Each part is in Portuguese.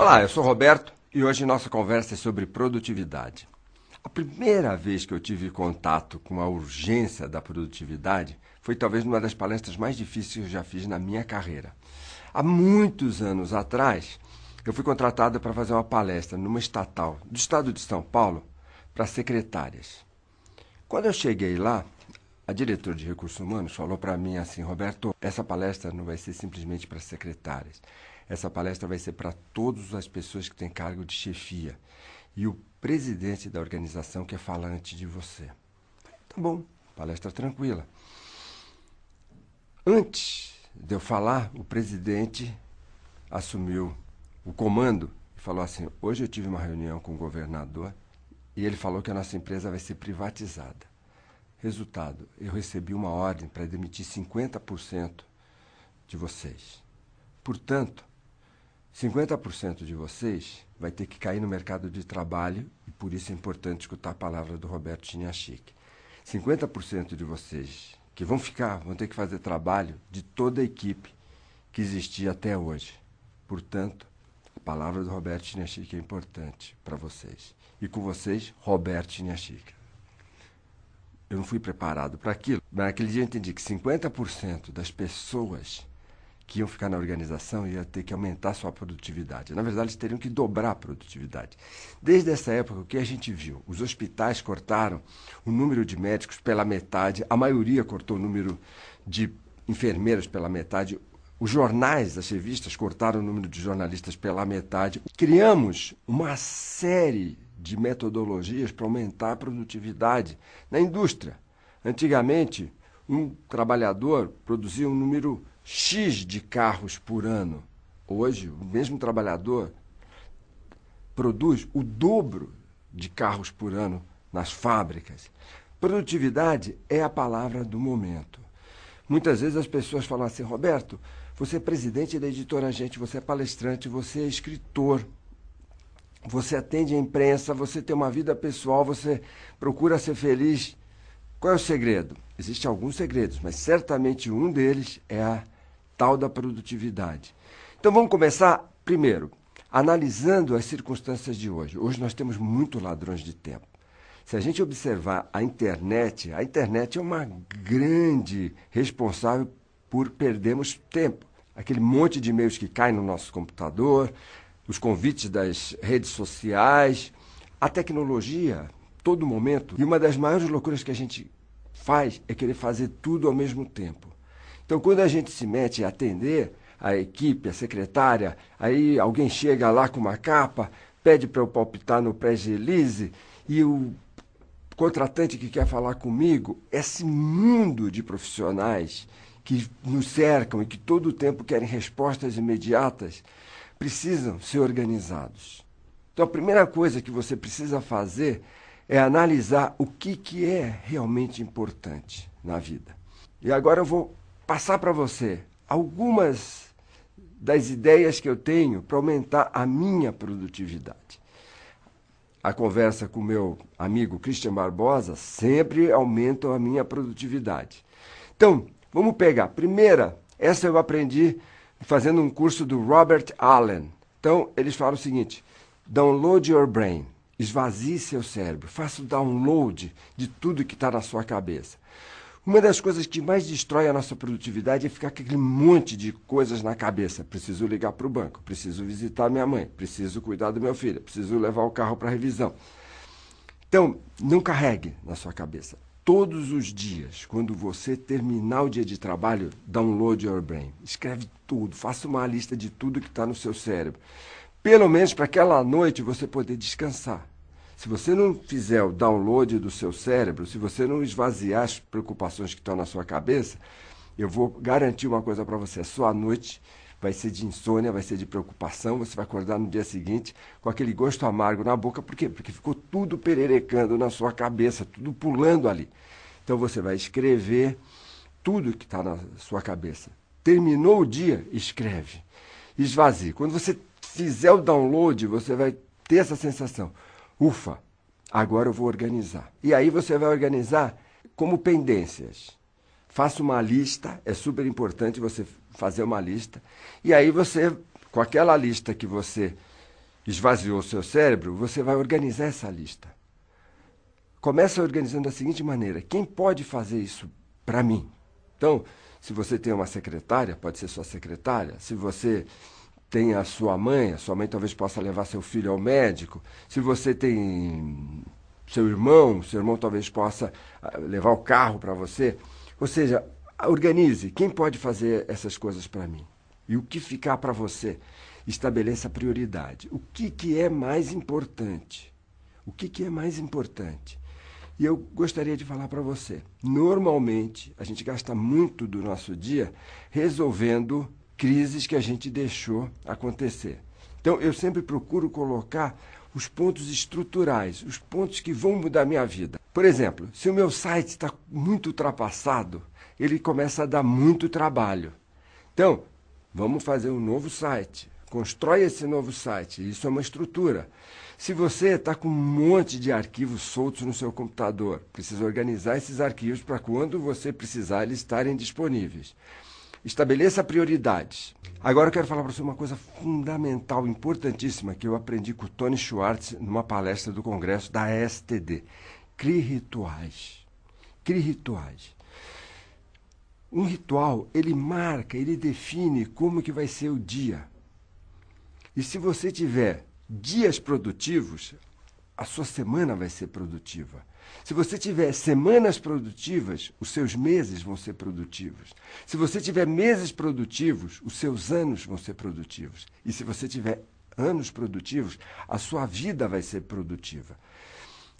Olá, eu sou Roberto e hoje nossa conversa é sobre produtividade. A primeira vez que eu tive contato com a urgência da produtividade foi talvez numa das palestras mais difíceis que eu já fiz na minha carreira. Há muitos anos atrás, eu fui contratado para fazer uma palestra numa estatal do estado de São Paulo para secretárias. Quando eu cheguei lá, a diretora de recursos humanos falou para mim assim: Roberto, essa palestra não vai ser simplesmente para secretárias. Essa palestra vai ser para todas as pessoas que têm cargo de chefia. E o presidente da organização quer falar antes de você. Tá bom, palestra tranquila. Antes de eu falar, o presidente assumiu o comando e falou assim: hoje eu tive uma reunião com o governador e ele falou que a nossa empresa vai ser privatizada. Resultado, eu recebi uma ordem para demitir 50% de vocês. Portanto, 50% de vocês vai ter que cair no mercado de trabalho e por isso é importante escutar a palavra do Roberto Chiniachik. 50% de vocês que vão ter que fazer trabalho de toda a equipe que existia até hoje. Portanto, a palavra do Roberto Chiniachik é importante para vocês. E com vocês, Roberto Chiniachik. Eu não fui preparado para aquilo. Naquele dia eu entendi que 50% das pessoas que iam ficar na organização ia ter que aumentar sua produtividade. Na verdade, eles teriam que dobrar a produtividade. Desde essa época, o que a gente viu? Os hospitais cortaram o número de médicos pela metade, a maioria cortou o número de enfermeiros pela metade, os jornais, as revistas, cortaram o número de jornalistas pela metade. Criamos uma série de metodologias para aumentar a produtividade na indústria. Antigamente, um trabalhador produzia um número X de carros por ano. Hoje, o mesmo trabalhador produz o dobro de carros por ano nas fábricas. Produtividade é a palavra do momento. Muitas vezes as pessoas falam assim: Roberto, você é presidente da Editora Gente, você é palestrante, você é escritor, você atende a imprensa, você tem uma vida pessoal, você procura ser feliz. Qual é o segredo? Existem alguns segredos, mas certamente um deles é a tal da produtividade. Então vamos começar, primeiro, analisando as circunstâncias de hoje. Hoje nós temos muitos ladrões de tempo. Se a gente observar a internet é uma grande responsável por perdermos tempo. Aquele monte de e-mails que cai no nosso computador, os convites das redes sociais, a tecnologia, todo momento. E uma das maiores loucuras que a gente faz é querer fazer tudo ao mesmo tempo. Então, quando a gente se mete a atender a equipe, a secretária, aí alguém chega lá com uma capa, pede para eu palpitar no pré-release e o contratante que quer falar comigo, esse mundo de profissionais que nos cercam e que todo o tempo querem respostas imediatas, precisam ser organizados. Então, a primeira coisa que você precisa fazer é analisar o que é realmente importante na vida. E agora eu vou passar para você algumas das ideias que eu tenho para aumentar a minha produtividade. A conversa com o meu amigo Christian Barbosa sempre aumenta a minha produtividade. Então, vamos pegar. Primeira, essa eu aprendi fazendo um curso do Robert Allen. Então, eles falam o seguinte: download your brain. Esvazie seu cérebro. Faça o download de tudo que está na sua cabeça. Uma das coisas que mais destrói a nossa produtividade é ficar com aquele monte de coisas na cabeça. Preciso ligar para o banco, preciso visitar minha mãe, preciso cuidar do meu filho, preciso levar o carro para revisão. Então, não carregue na sua cabeça. Todos os dias, quando você terminar o dia de trabalho, download your brain. Escreve tudo, faça uma lista de tudo que está no seu cérebro. Pelo menos para aquela noite você poder descansar. Se você não fizer o download do seu cérebro, se você não esvaziar as preocupações que estão na sua cabeça, eu vou garantir uma coisa para você: a sua noite vai ser de insônia, vai ser de preocupação, você vai acordar no dia seguinte com aquele gosto amargo na boca. Por quê? Porque ficou tudo pererecando na sua cabeça, tudo pulando ali. Então você vai escrever tudo que está na sua cabeça. Terminou o dia, escreve. Esvazie. Quando você fizer o download, você vai ter essa sensação: ufa, agora eu vou organizar. E aí você vai organizar como pendências. Faça uma lista, é super importante você fazer uma lista. E aí você, com aquela lista que você esvaziou o seu cérebro, você vai organizar essa lista. Começa organizando da seguinte maneira: quem pode fazer isso para mim? Então, se você tem uma secretária, pode ser sua secretária. Se você tem a sua mãe talvez possa levar seu filho ao médico. Se você tem seu irmão talvez possa levar o carro para você. Ou seja, organize. Quem pode fazer essas coisas para mim? E o que ficar para você? Estabeleça a prioridade. O que é mais importante? O que é mais importante? E eu gostaria de falar para você. Normalmente, a gente gasta muito do nosso dia resolvendo crises que a gente deixou acontecer. Então, eu sempre procuro colocar os pontos estruturais, os pontos que vão mudar a minha vida. Por exemplo, se o meu site está muito ultrapassado, ele começa a dar muito trabalho. Então, vamos fazer um novo site. Constrói esse novo site. Isso é uma estrutura. Se você está com um monte de arquivos soltos no seu computador, precisa organizar esses arquivos para quando você precisar eles estarem disponíveis. Estabeleça prioridades. Agora eu quero falar para você uma coisa fundamental, importantíssima, que eu aprendi com o Tony Schwartz numa palestra do Congresso da STD. Crie rituais. Crie rituais. Um ritual, ele marca, ele define como que vai ser o dia. E se você tiver dias produtivos, a sua semana vai ser produtiva. Se você tiver semanas produtivas, os seus meses vão ser produtivos. Se você tiver meses produtivos, os seus anos vão ser produtivos. E se você tiver anos produtivos, a sua vida vai ser produtiva.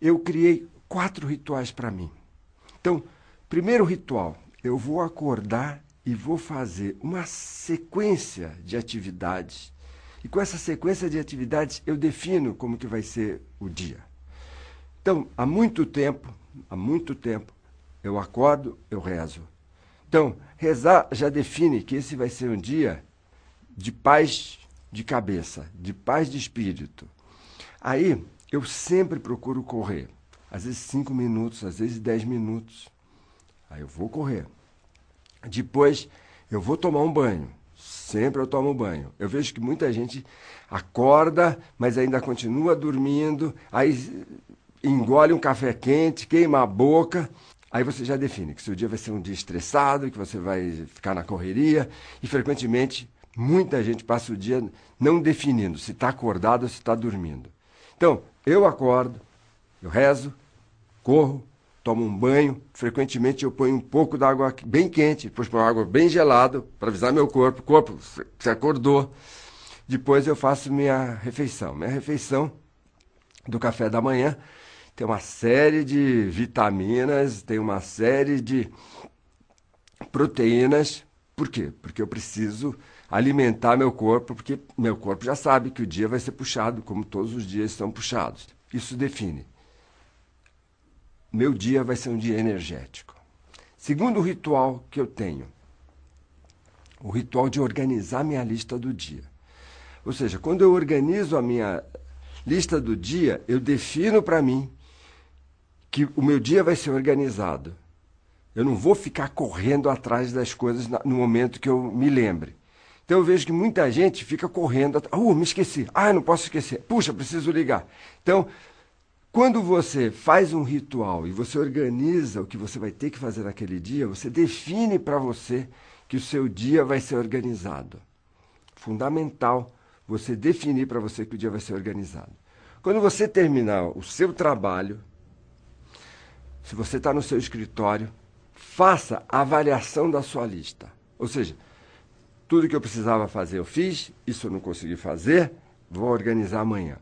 Eu criei 4 rituais para mim. Então, primeiro ritual, eu vou acordar e vou fazer uma sequência de atividades. E com essa sequência de atividades, eu defino como que vai ser o dia. Então, há muito tempo, eu acordo, eu rezo. Então, rezar já define que esse vai ser um dia de paz de cabeça, de paz de espírito. Aí, eu sempre procuro correr. Às vezes 5 minutos, às vezes 10 minutos. Aí eu vou correr. Depois, eu vou tomar um banho. Sempre eu tomo banho. Eu vejo que muita gente acorda, mas ainda continua dormindo, aí engole um café quente, queima a boca, aí você já define que seu dia vai ser um dia estressado, que você vai ficar na correria, e frequentemente muita gente passa o dia não definindo se está acordado ou se está dormindo. Então, eu acordo, eu rezo, corro, tomo um banho, frequentemente eu ponho um pouco d'água bem quente, depois ponho água bem gelada para avisar meu corpo, você acordou. Depois eu faço minha refeição. Minha refeição do café da manhã tem uma série de vitaminas, tem uma série de proteínas. Por quê? Porque eu preciso alimentar meu corpo, porque meu corpo já sabe que o dia vai ser puxado, como todos os dias são puxados. Isso define. Meu dia vai ser um dia energético. Segundo ritual que eu tenho, o ritual de organizar minha lista do dia. Ou seja, quando eu organizo a minha lista do dia, eu defino para mim que o meu dia vai ser organizado. Eu não vou ficar correndo atrás das coisas no momento que eu me lembre. Então eu vejo que muita gente fica correndo, me esqueci, eu não posso esquecer, puxa, preciso ligar. Então, quando você faz um ritual e você organiza o que você vai ter que fazer naquele dia, você define para você que o seu dia vai ser organizado. Fundamental você definir para você que o dia vai ser organizado. Quando você terminar o seu trabalho, se você está no seu escritório, faça a avaliação da sua lista. Ou seja, tudo que eu precisava fazer eu fiz, isso eu não consegui fazer, vou organizar amanhã.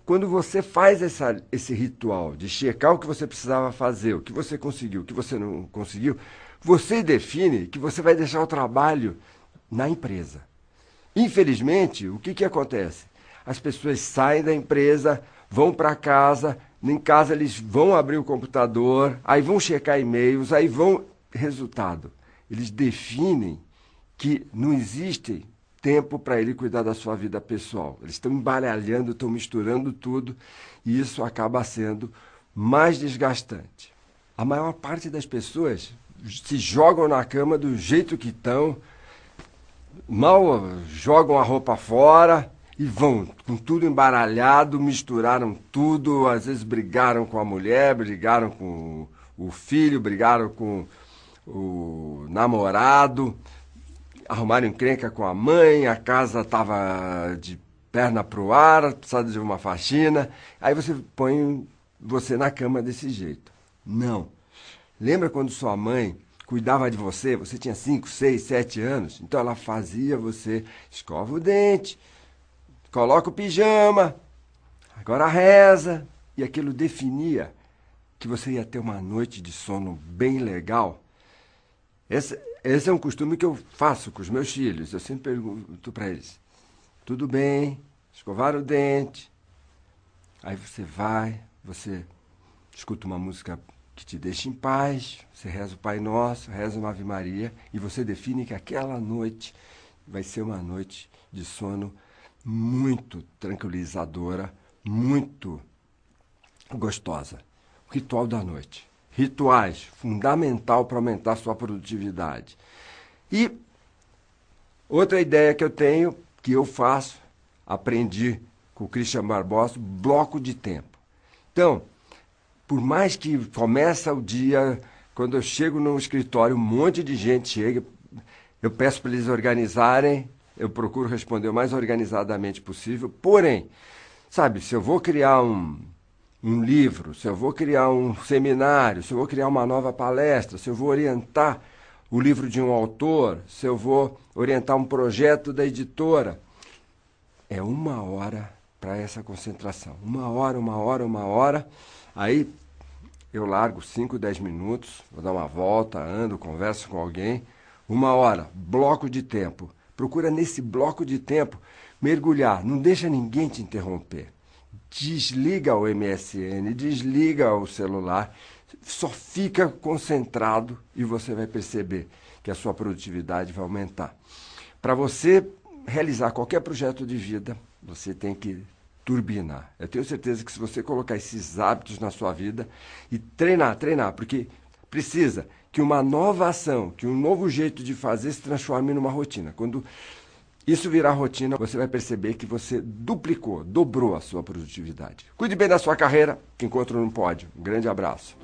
Quando você faz esse ritual de checar o que você precisava fazer, o que você conseguiu, o que você não conseguiu, você define que você vai deixar o trabalho na empresa. Infelizmente, o que acontece? As pessoas saem da empresa, vão para casa, em casa eles vão abrir o computador, aí vão checar e-mails, aí vão... Resultado, eles definem que não existe tempo para ele cuidar da sua vida pessoal. Eles estão embaralhando, estão misturando tudo e isso acaba sendo mais desgastante. A maior parte das pessoas se jogam na cama do jeito que estão, mal jogam a roupa fora e vão com tudo embaralhado, misturaram tudo, às vezes brigaram com a mulher, brigaram com o filho, brigaram com o namorado, arrumaram encrenca com a mãe, a casa estava de perna pro ar, precisava de uma faxina, aí você põe você na cama desse jeito. Não. Lembra quando sua mãe cuidava de você, você tinha 5, 6, 7 anos, então ela fazia você, escova o dente, coloca o pijama, agora reza, e aquilo definia que você ia ter uma noite de sono bem legal. Esse é um costume que eu faço com os meus filhos, eu sempre pergunto para eles, tudo bem, escovar o dente, aí você vai, você escuta uma música que te deixa em paz, você reza o Pai Nosso, reza uma Ave Maria, e você define que aquela noite vai ser uma noite de sono muito tranquilizadora, muito gostosa. O ritual da noite. Rituais, fundamental para aumentar a sua produtividade. E outra ideia que eu tenho, que eu faço, aprendi com o Christian Barbosa, bloco de tempo. Então, por mais que começa o dia, quando eu chego no escritório, um monte de gente chega, eu peço para eles organizarem, eu procuro responder o mais organizadamente possível, porém, sabe, se eu vou criar um livro, se eu vou criar um seminário, se eu vou criar uma nova palestra, se eu vou orientar o livro de um autor, se eu vou orientar um projeto da editora, é 1 hora para essa concentração. 1 hora, 1 hora, 1 hora. Aí eu largo 5, 10 minutos, vou dar uma volta, ando, converso com alguém. 1 hora, bloco de tempo. Procura nesse bloco de tempo mergulhar, não deixa ninguém te interromper. Desliga o MSN, desliga o celular, só fica concentrado e você vai perceber que a sua produtividade vai aumentar. Para você realizar qualquer projeto de vida, você tem que turbinar. Eu tenho certeza que se você colocar esses hábitos na sua vida e treinar, porque precisa que uma nova ação, que um novo jeito de fazer se transforme numa rotina. Quando isso virar rotina, você vai perceber que você duplicou, dobrou a sua produtividade. Cuide bem da sua carreira, te encontro no pódio. Um grande abraço.